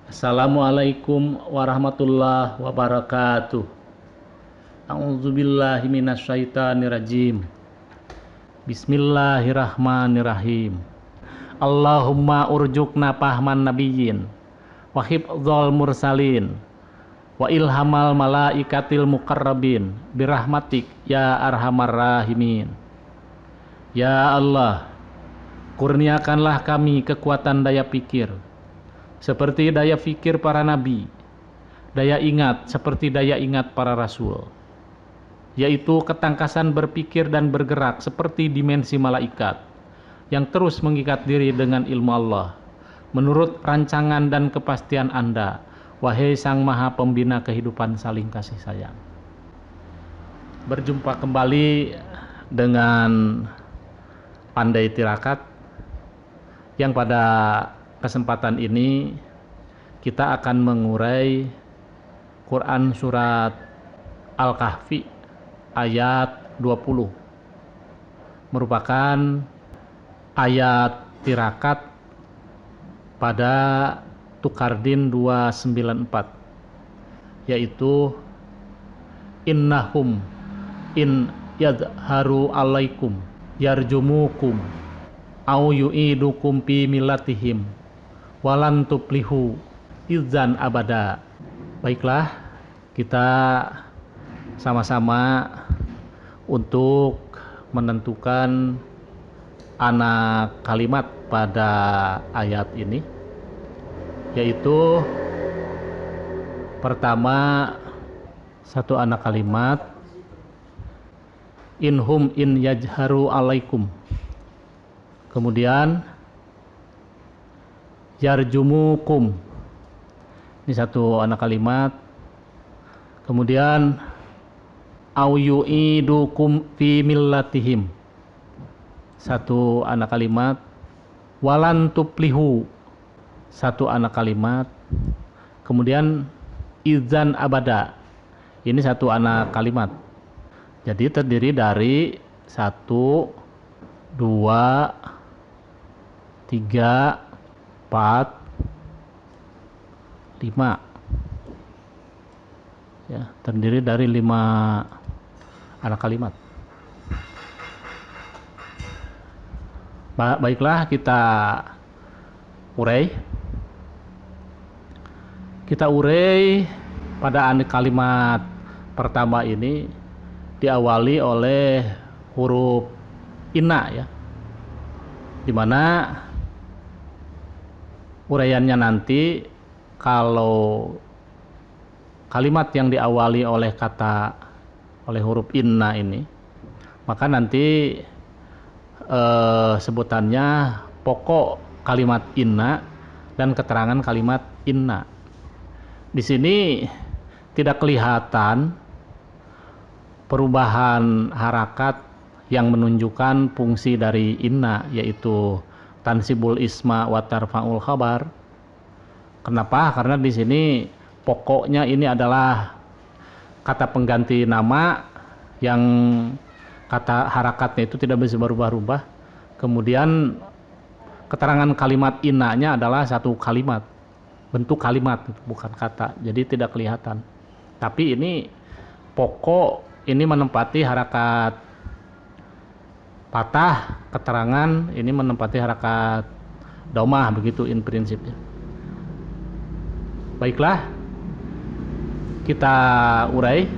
Assalamualaikum warahmatullahi wabarakatuh. A'udzubillahi minasyaitonirrajim. Bismillahirrahmanirrahim. Allahumma urjukna pahman nabiyyin wa hifdzal mursalin wa ilhamal malaikatil muqarrabin birahmatik ya arhamar rahimin. Ya Allah, kurniakanlah kami kekuatan daya pikir seperti daya fikir para nabi, daya ingat seperti daya ingat para rasul, yaitu ketangkasan berpikir dan bergerak seperti dimensi malaikat yang terus mengikat diri dengan ilmu Allah menurut rancangan dan kepastian Anda, wahai Sang Maha Pembina kehidupan saling kasih sayang. Berjumpa kembali dengan Pandai Tirakat yang pada kesempatan ini kita akan mengurai Quran surat Al-Kahfi ayat 20, merupakan ayat tirakat pada Tukardin 294, yaitu innahum in yadharu alaikum yarjumukum au yu'idukum fi millatihim walan tuplihu idzan abada. Baiklah, kita sama-sama untuk menentukan anak kalimat pada ayat ini, yaitu pertama satu anak kalimat inhum in yajharu alaikum, kemudian yarjumukum, ini satu anak kalimat, kemudian au yu'idukum fi millatihim, satu anak kalimat, walan tuplihu, satu anak kalimat, kemudian idzan abada, ini satu anak kalimat. Jadi terdiri dari 1, 2, 3, 4, 5, ya, terdiri dari 5 anak kalimat. Baiklah, kita urai pada anak kalimat pertama ini diawali oleh huruf inna, ya, dimana uraiannya nanti kalau kalimat yang diawali oleh huruf inna ini, maka nanti sebutannya pokok kalimat inna dan keterangan kalimat inna. Di sini tidak kelihatan perubahan harakat yang menunjukkan fungsi dari inna, yaitu tansibul isma wa tarfa'ul khabar. Kenapa? Karena di sini pokoknya ini adalah kata pengganti nama yang kata harakatnya itu tidak bisa berubah-ubah. Kemudian keterangan kalimat innanya adalah satu kalimat, bentuk kalimat, bukan kata, jadi tidak kelihatan. Tapi ini pokok ini menempati harakat patah, keterangan ini menempati harakat domah, begitu in prinsipnya. Baiklah, kita urai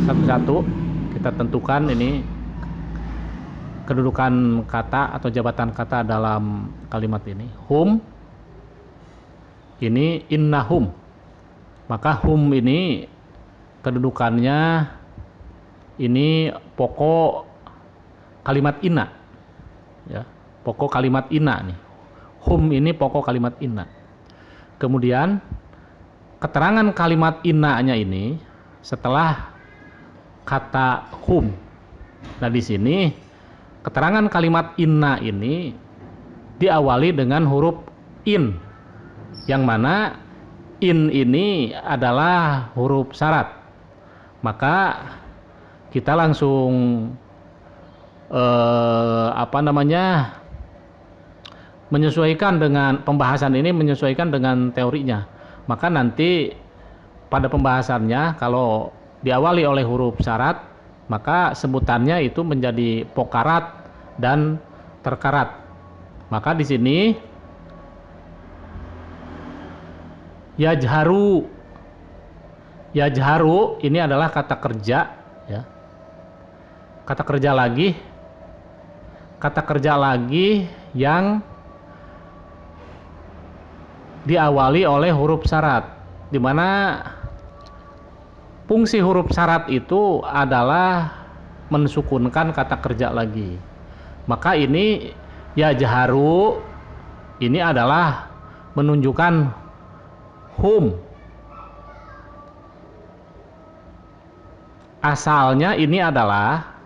satu-satu, kita tentukan ini kedudukan kata atau jabatan kata dalam kalimat ini. Hum, ini innahum, maka hum ini kedudukannya ini pokok kalimat inna, ya, pokok kalimat inna nih. Hum ini pokok kalimat inna. Kemudian keterangan kalimat innanya ini setelah kata hum. Nah, di sini keterangan kalimat inna ini diawali dengan huruf in, yang mana in ini adalah huruf syarat. Maka kita langsung menyesuaikan dengan pembahasan ini, menyesuaikan dengan teorinya. Maka nanti pada pembahasannya kalau diawali oleh huruf syarat, maka sebutannya itu menjadi pokarat dan terkarat. Maka di sini yajharu, yajharu ini adalah kata kerja, ya. Kata kerja lagi yang diawali oleh huruf syarat, di mana fungsi huruf syarat itu adalah mensukunkan kata kerja lagi. Maka ini yajharu ini adalah menunjukkan hum. Asalnya ini adalah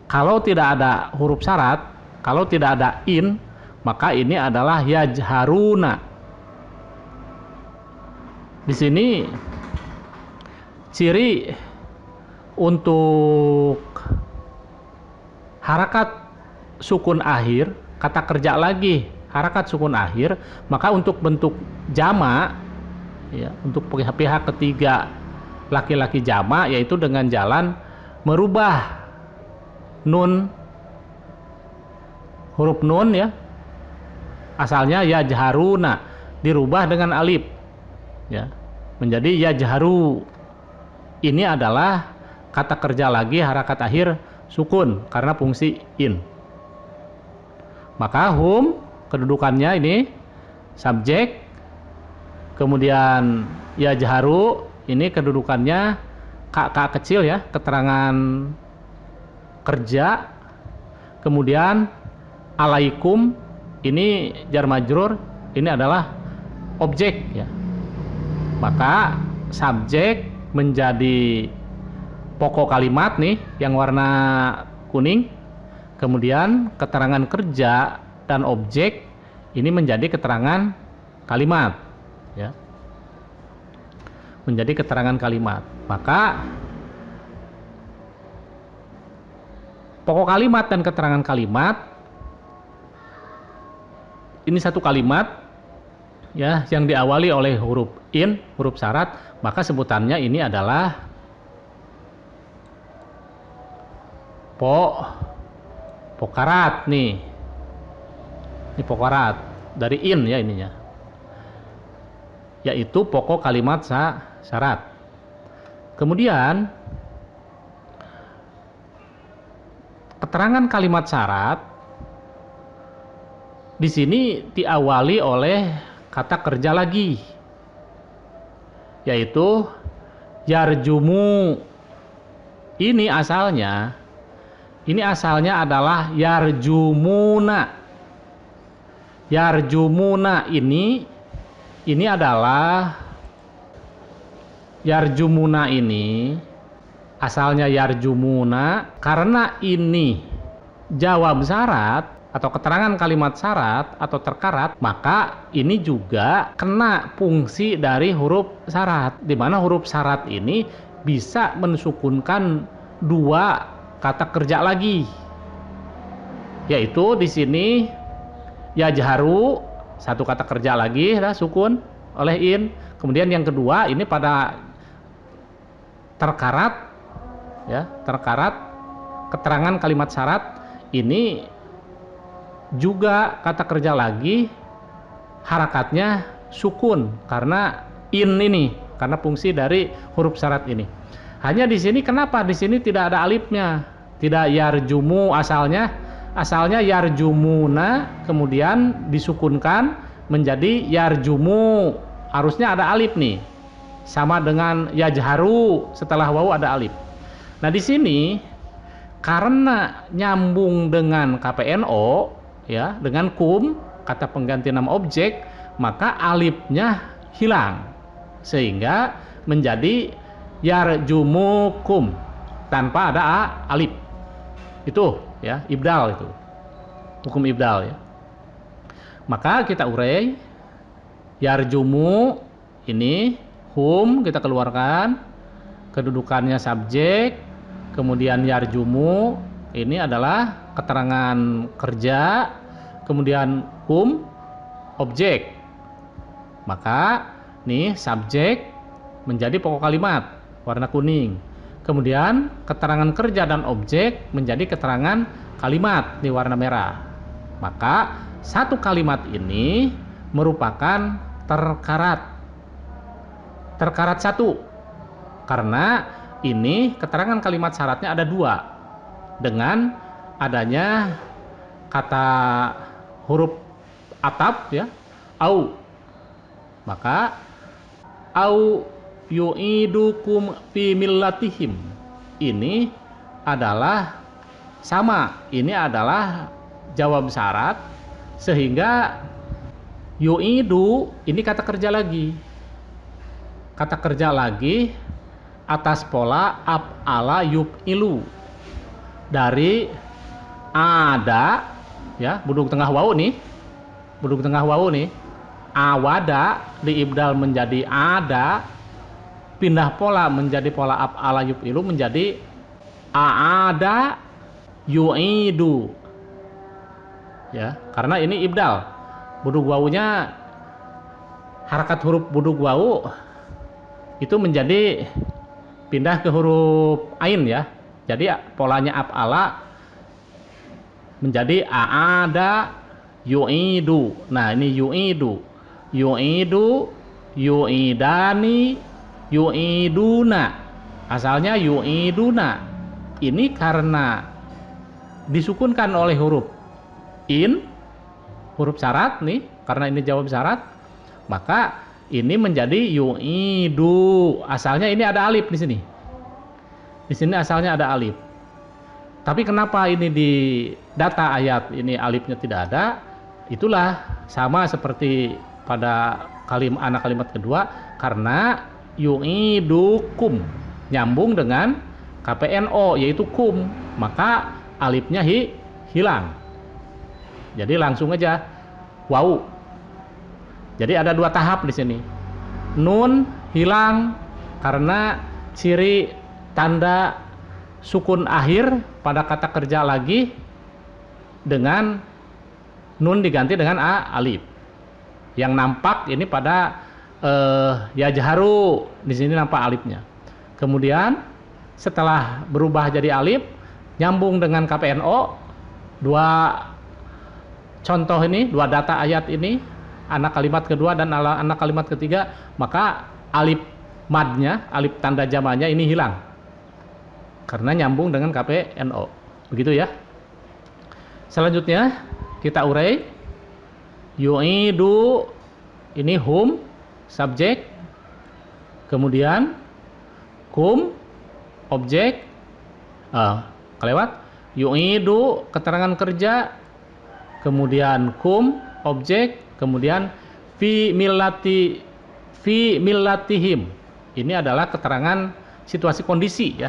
kalau tidak ada huruf syarat, kalau tidak ada in, maka ini adalah yajharuna. Di sini ciri untuk harakat sukun akhir, kata kerja lagi harakat sukun akhir, maka untuk bentuk jamak, ya, untuk pihak ketiga laki-laki jamak, yaitu dengan jalan merubah nun, huruf nun, ya, asalnya yajharuna dirubah dengan alif, ya, menjadi yajharu. Ini adalah kata kerja lagi harakat akhir sukun karena fungsi in. Maka hum kedudukannya ini subjek, kemudian yajharu ini kedudukannya kak kecil, ya, keterangan kerja, kemudian alaikum ini jar majrur, ini adalah objek, ya. Maka subjek menjadi pokok kalimat nih yang warna kuning, kemudian keterangan kerja dan objek ini menjadi keterangan kalimat, ya, menjadi keterangan kalimat. Maka pokok kalimat dan keterangan kalimat ini satu kalimat, ya, yang diawali oleh huruf in, huruf syarat, maka sebutannya ini adalah pokarat nih. Ini pokarat dari in, ya, ininya, yaitu pokok kalimat syarat. Kemudian keterangan kalimat syarat di sini diawali oleh kata kerja lagi, yaitu yarjumu. Ini asalnya adalah yarjumuna. Yarjumuna ini adalah yarjumuna ini asalnya yarjumuna karena ini jawab syarat atau keterangan kalimat syarat atau terkarat, maka ini juga kena fungsi dari huruf syarat, di mana huruf syarat ini bisa mensukunkan dua kata kerja lagi, yaitu di sini yajharu satu kata kerja lagi, lah, sukun oleh in. Kemudian yang kedua ini pada terkarat, ya, terkarat keterangan kalimat syarat ini juga kata kerja lagi harakatnya sukun karena in ini, karena fungsi dari huruf syarat ini. Hanya di sini kenapa di sini tidak ada alifnya, tidak yarjumu, asalnya yarjumuna, kemudian disukunkan menjadi yarjumu, harusnya ada alif nih, sama dengan yajharu setelah wawu ada alif. Nah di sini karena nyambung dengan KPNO, ya, dengan kum, kata pengganti nama objek, maka alifnya hilang sehingga menjadi yarjumukum tanpa ada alif. Itu, ya, ibdal, itu hukum ibdal, ya. Maka kita urai yarjumu ini hum kita keluarkan, kedudukannya subjek, kemudian yarjumu ini adalah keterangan kerja, kemudian hum objek. Maka nih subjek menjadi pokok kalimat warna kuning. Kemudian keterangan kerja dan objek menjadi keterangan kalimat di warna merah. Maka satu kalimat ini merupakan terkarat. Terkarat satu. Karena ini keterangan kalimat syaratnya ada dua. Dengan adanya kata huruf ataf ya, au. Maka au yu'idukum fi millatihim. Ini adalah sama. Ini adalah jawab syarat, sehingga yu'idu ini kata kerja lagi. Kata kerja lagi atas pola af'ala yuf'ilu. Dari ada ya, buduk tengah wawu nih. Buduk tengah wawu nih. Awada diibdal menjadi ada, pindah pola menjadi pola af'ala yuf'ilu menjadi aada yu'idu. Ya, karena ini ibdal. Buduk wawunya harakat huruf buduk wawu itu menjadi pindah ke huruf ain ya. Jadi polanya af'ala menjadi aada yu'idu. Nah, ini yu'idu. Yu'idu, yu'idani, yu'iduna. Asalnya yu'iduna. Ini karena disukunkan oleh huruf in, huruf syarat nih, karena ini jawab syarat, maka ini menjadi yu'idu. Asalnya ini ada alif di sini. Di sini asalnya ada alif. Tapi kenapa ini di data ayat ini alifnya tidak ada? Itulah sama seperti pada anak kalimat kedua, karena yu'idukum nyambung dengan KPNO yaitu kum, maka alifnya hilang. Jadi langsung aja wau. Jadi ada dua tahap di sini. Nun hilang karena ciri tanda sukun akhir pada kata kerja lagi dengan nun diganti dengan alif. Yang nampak ini pada yajharu, di sini nampak alifnya. Kemudian setelah berubah jadi alif, nyambung dengan KPNO, dua contoh ini, dua data ayat ini, anak kalimat kedua dan anak kalimat ketiga, maka alif madnya, alif tanda jamanya ini hilang karena nyambung dengan KPNO. Begitu ya. Selanjutnya kita urai. Yu'idu ini hum subjek, kemudian kum objek, kelewat. Yu'idu keterangan kerja, kemudian kum objek, kemudian fi millatihim ini adalah keterangan situasi kondisi ya,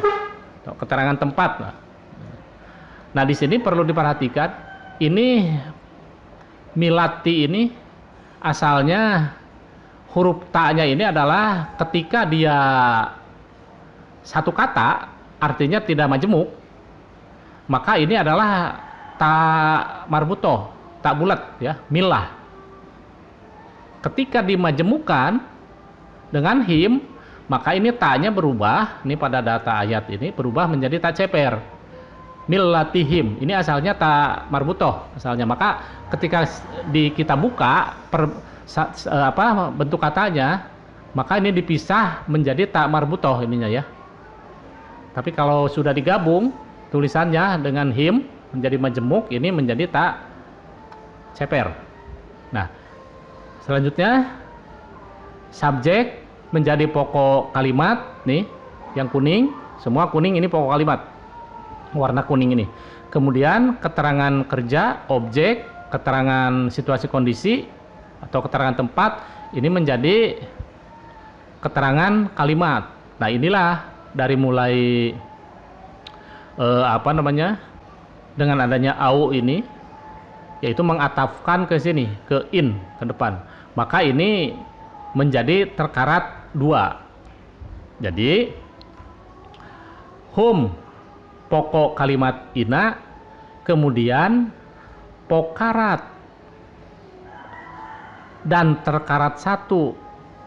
keterangan tempat. Nah di sini perlu diperhatikan, ini milati ini asalnya huruf ta-nya ini adalah ketika dia satu kata artinya tidak majemuk, maka ini adalah ta marbutoh, tak bulat ya, milah. Ketika dimajemukan dengan him, maka ini ta-nya berubah, ini pada data ayat ini berubah menjadi ta ceper. Millatihim ini asalnya ta marbutoh asalnya, maka ketika kita buka bentuk katanya, maka ini dipisah menjadi ta marbutoh ininya ya. Tapi kalau sudah digabung tulisannya dengan him menjadi majemuk, ini menjadi ta ceper. Nah selanjutnya subjek menjadi pokok kalimat nih, yang kuning, semua kuning ini pokok kalimat warna kuning ini. Kemudian keterangan kerja, objek, keterangan situasi kondisi atau keterangan tempat ini menjadi keterangan kalimat. Nah inilah dari mulai dengan adanya au ini, yaitu mengatafkan ke sini, ke in, ke depan, maka ini menjadi terkarat dua. Jadi hum pokok kalimat ina, kemudian pokarat dan terkarat 1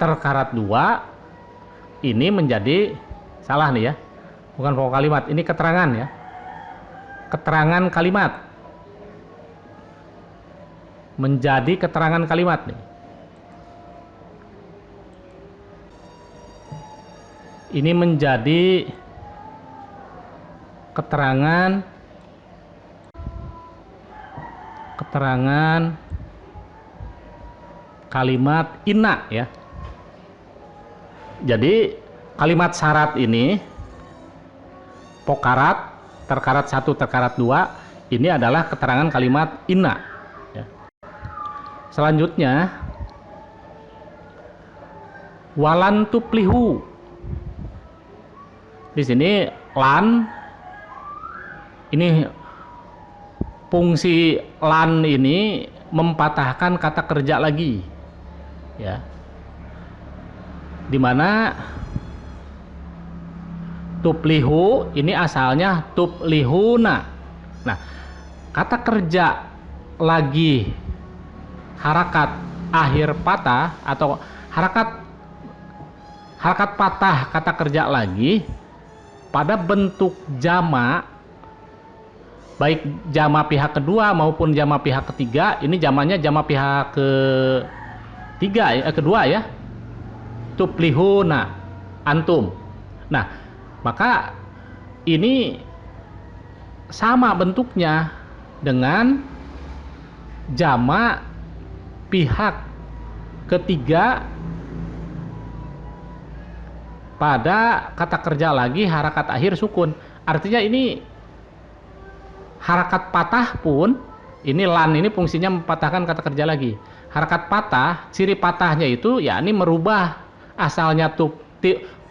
terkarat 2 ini menjadi salah nih ya, bukan pokok kalimat, ini keterangan ya, keterangan kalimat, menjadi keterangan kalimat nih. Ini menjadi keterangan kalimat inna ya. Jadi kalimat syarat ini pokarat terkarat 1 terkarat 2 ini adalah keterangan kalimat inna ya. Selanjutnya walan tuplihu. Di sini lan, ini fungsi lan ini mempatahkan kata kerja lagi ya, dimana tuplihu ini asalnya tuplihuna. Nah, kata kerja lagi harakat akhir patah atau harakat patah kata kerja lagi pada bentuk jamak, baik jamak pihak kedua maupun jamak pihak ketiga. Ini jamaknya jamak pihak kedua ya, tuplihuna antum. Nah, maka ini sama bentuknya dengan jamak pihak ketiga pada kata kerja lagi harakat akhir sukun. Artinya ini harakat patah pun, ini lan ini fungsinya mempatahkan kata kerja lagi. Harakat patah, ciri patahnya itu yakni merubah asalnya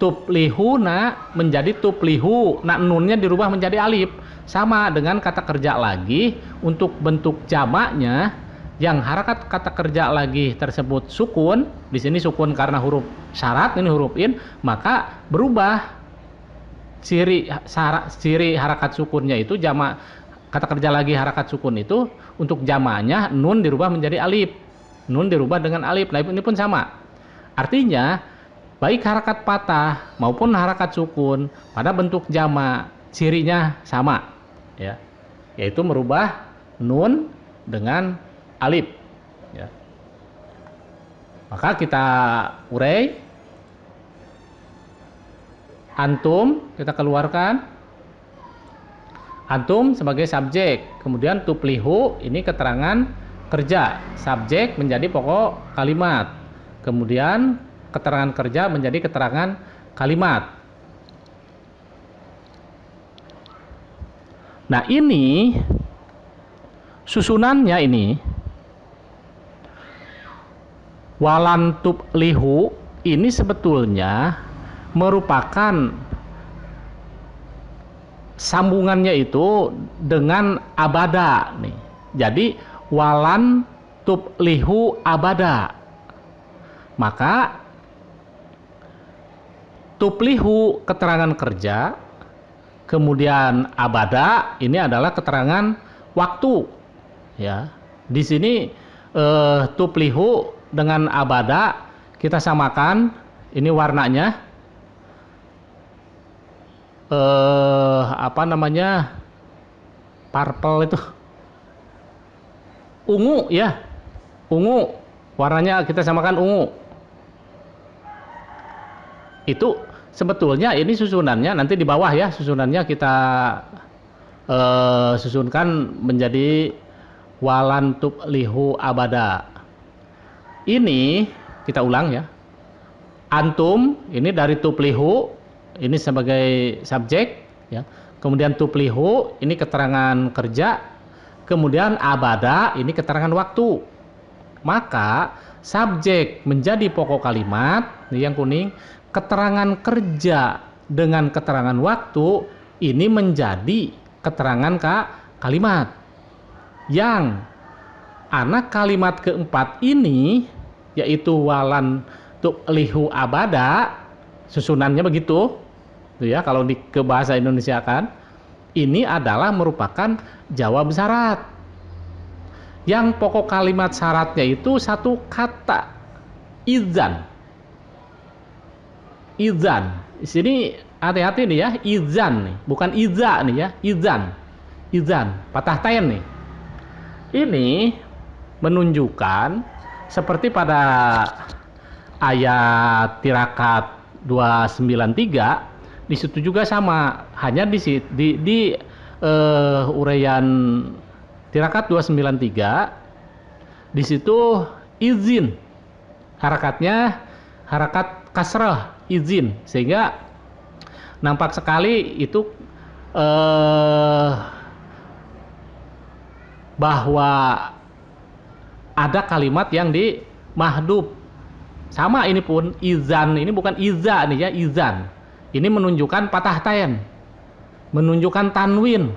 tuplihuna menjadi tuplihu. Nah, nunnya dirubah menjadi alif. Sama dengan kata kerja lagi untuk bentuk jamaknya yang harakat kata kerja lagi tersebut sukun. Di sini sukun karena huruf syarat, ini huruf in, maka berubah ciri harakat sukunnya itu jamak kata kerja lagi harakat sukun itu untuk jamaknya nun dirubah menjadi alif. Nun dirubah dengan alif. Nah, ini pun sama. Artinya baik harakat patah maupun harakat sukun pada bentuk jamak cirinya sama ya, yaitu merubah nun dengan alif ya. Maka kita urai, antum kita keluarkan, antum sebagai subjek, kemudian tuplihu ini keterangan kerja, subjek menjadi pokok kalimat, kemudian keterangan kerja menjadi keterangan kalimat. Nah, ini susunannya ini walan tuplihu ini sebetulnya merupakan sambungannya itu dengan abada nih. Jadi walan tuplihu abada. Maka tuplihu keterangan kerja, kemudian abada ini adalah keterangan waktu ya. Di sini tuplihu dengan abada kita samakan, ini warnanya apa namanya, purple itu ungu ya, ungu warnanya kita samakan ungu. Itu sebetulnya ini susunannya nanti di bawah ya, susunannya kita susunkan menjadi walan tuplihu abada. Ini kita ulang ya, antum ini dari tuplihu ini sebagai subjek ya, kemudian tuplihu ini keterangan kerja, kemudian abada ini keterangan waktu. Maka subjek menjadi pokok kalimat, ini yang kuning, keterangan kerja dengan keterangan waktu ini menjadi keterangan kalimat. Yang anak kalimat keempat ini yaitu walan tuplihu abada, susunannya begitu tuh ya, kalau ke bahasa Indonesia kan ini adalah merupakan jawab syarat yang pokok kalimat syaratnya itu satu kata, izan. Izan. Di sini hati-hati nih ya, izan nih, bukan iza nih ya, izan. Izan, patah tain nih. Ini menunjukkan seperti pada ayat tirakat 293, di situ juga sama, hanya di uraian tirakat 293 di situ izin, harakatnya harakat kasrah, izin, sehingga nampak sekali itu bahwa ada kalimat yang di mahdub. Sama ini pun izan, ini bukan iza nih ya, izan. Ini menunjukkan patah tain, menunjukkan tanwin,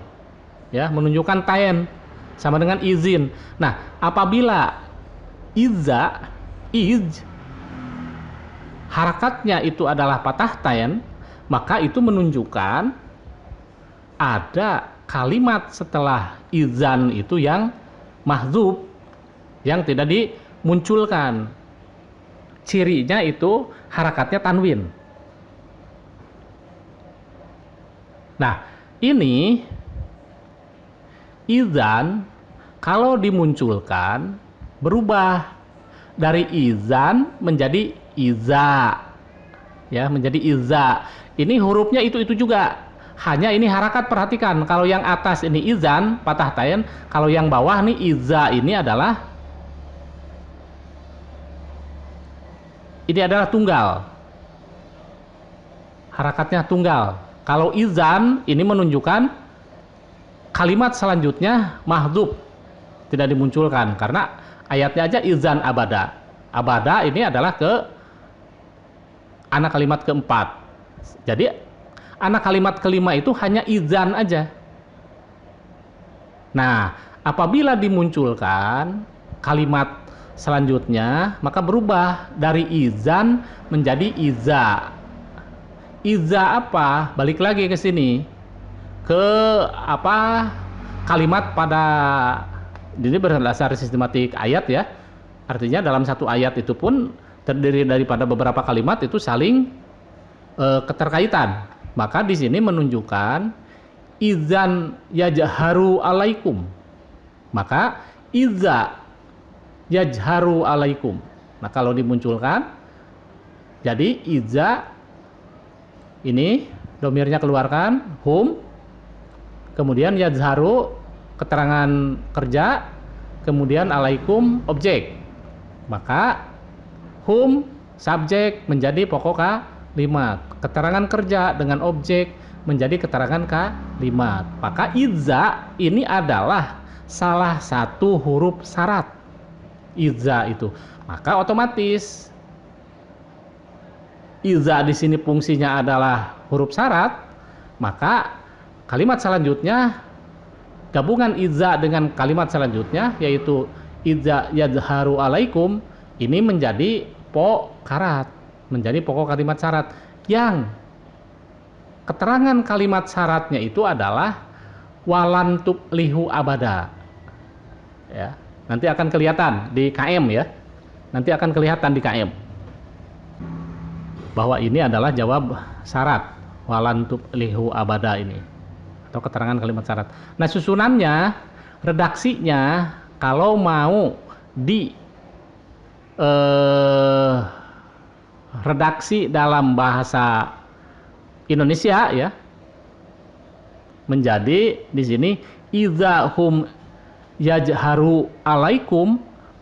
ya, menunjukkan tain, sama dengan izin. Nah, apabila iza, harakatnya itu adalah patah tain, maka itu menunjukkan ada kalimat setelah izan itu yang mahdzub, yang tidak dimunculkan. Cirinya itu harakatnya tanwin. Nah, ini izan kalau dimunculkan berubah dari izan menjadi iza, ya, menjadi iza. Ini hurufnya itu juga, hanya ini harakat. Perhatikan, kalau yang atas ini izan patah tain, kalau yang bawah nih iza, ini adalah tunggal, harakatnya tunggal. Kalau izan ini menunjukkan kalimat selanjutnya mahdzub, tidak dimunculkan, karena ayatnya aja izan abada. Abada ini adalah ke anak kalimat keempat. Jadi anak kalimat kelima itu hanya izan aja. Nah, apabila dimunculkan kalimat selanjutnya, maka berubah dari izan menjadi iza. Iza apa? Balik lagi ke sini, ke apa, kalimat pada ini berdasar sistematik ayat ya. Artinya dalam satu ayat itu pun terdiri daripada beberapa kalimat itu saling keterkaitan. Maka di sini menunjukkan izan yajharu alaikum. Maka iza yajharu alaikum. Nah, kalau dimunculkan jadi iza, ini domirnya keluarkan, hum, kemudian yajharu keterangan kerja, kemudian alaikum objek. Maka hum subjek menjadi pokok kalimat, keterangan kerja dengan objek menjadi keterangan kalimat. Maka iza ini adalah salah satu huruf syarat. Iza itu, maka otomatis iza di sini fungsinya adalah huruf syarat, maka kalimat selanjutnya, gabungan iza dengan kalimat selanjutnya yaitu iza yadharu alaikum, ini menjadi pokarat, menjadi pokok kalimat syarat, yang keterangan kalimat syaratnya itu adalah walan tublihu abada. Ya, nanti akan kelihatan di KM ya. Nanti akan kelihatan di KM bahwa ini adalah jawab syarat, walan tublihu abada ini, atau keterangan kalimat syarat. Nah, susunannya, redaksinya kalau mau di redaksi dalam bahasa Indonesia ya, menjadi di sini idza hum yajharu alaikum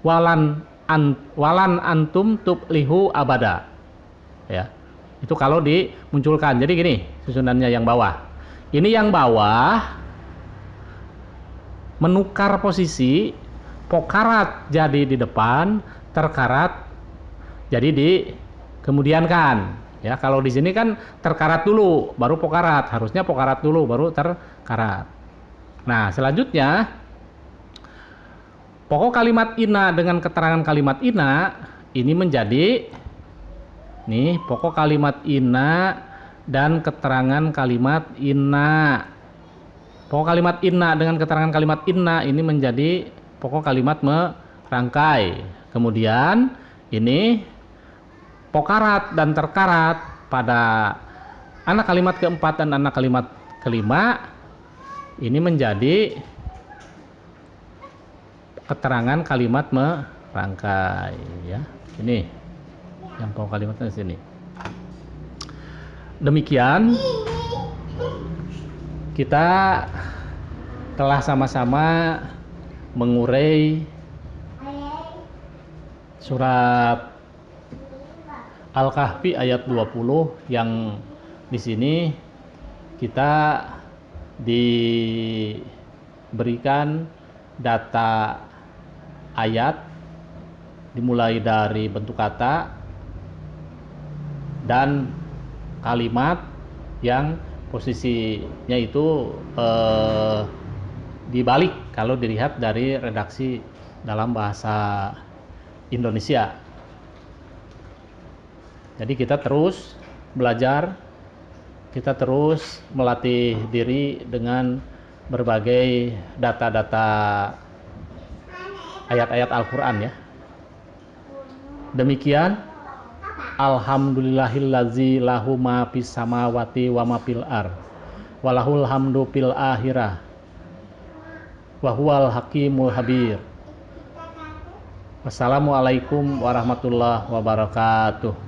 walan antum tublihu abada. Ya. Itu kalau dimunculkan. Jadi gini susunannya yang bawah. Ini yang bawah menukar posisi, pokarat jadi di depan, terkarat jadi di kemudiankan. Ya, kalau di sini kan terkarat dulu baru pokarat, harusnya pokarat dulu baru terkarat. Nah, selanjutnya pokok kalimat ina dengan keterangan kalimat ina ini menjadi nih pokok kalimat ina dan keterangan kalimat ina. Pokok kalimat ina dengan keterangan kalimat ina ini menjadi pokok kalimat merangkai. Kemudian ini pokarat dan terkarat pada anak kalimat keempat dan anak kalimat kelima ini menjadi keterangan kalimat merangkai, ya. Ini yang pokok kalimatnya di sini. Demikian kita telah sama-sama mengurai surat Al-Kahfi ayat 20 yang di sini kita diberikan data ayat dimulai dari bentuk kata dan kalimat yang posisinya itu dibalik kalau dilihat dari redaksi dalam bahasa Indonesia. Jadi kita terus belajar, kita terus melatih diri dengan berbagai data-data ayat-ayat Al-Quran, ya. Demikian, alhamdulillahillazi lahu ma fis samawati wa ma fil ar walahul hamdu fil akhirah wa huwal hakimul habir. Wassalamualaikum warahmatullahi wabarakatuh.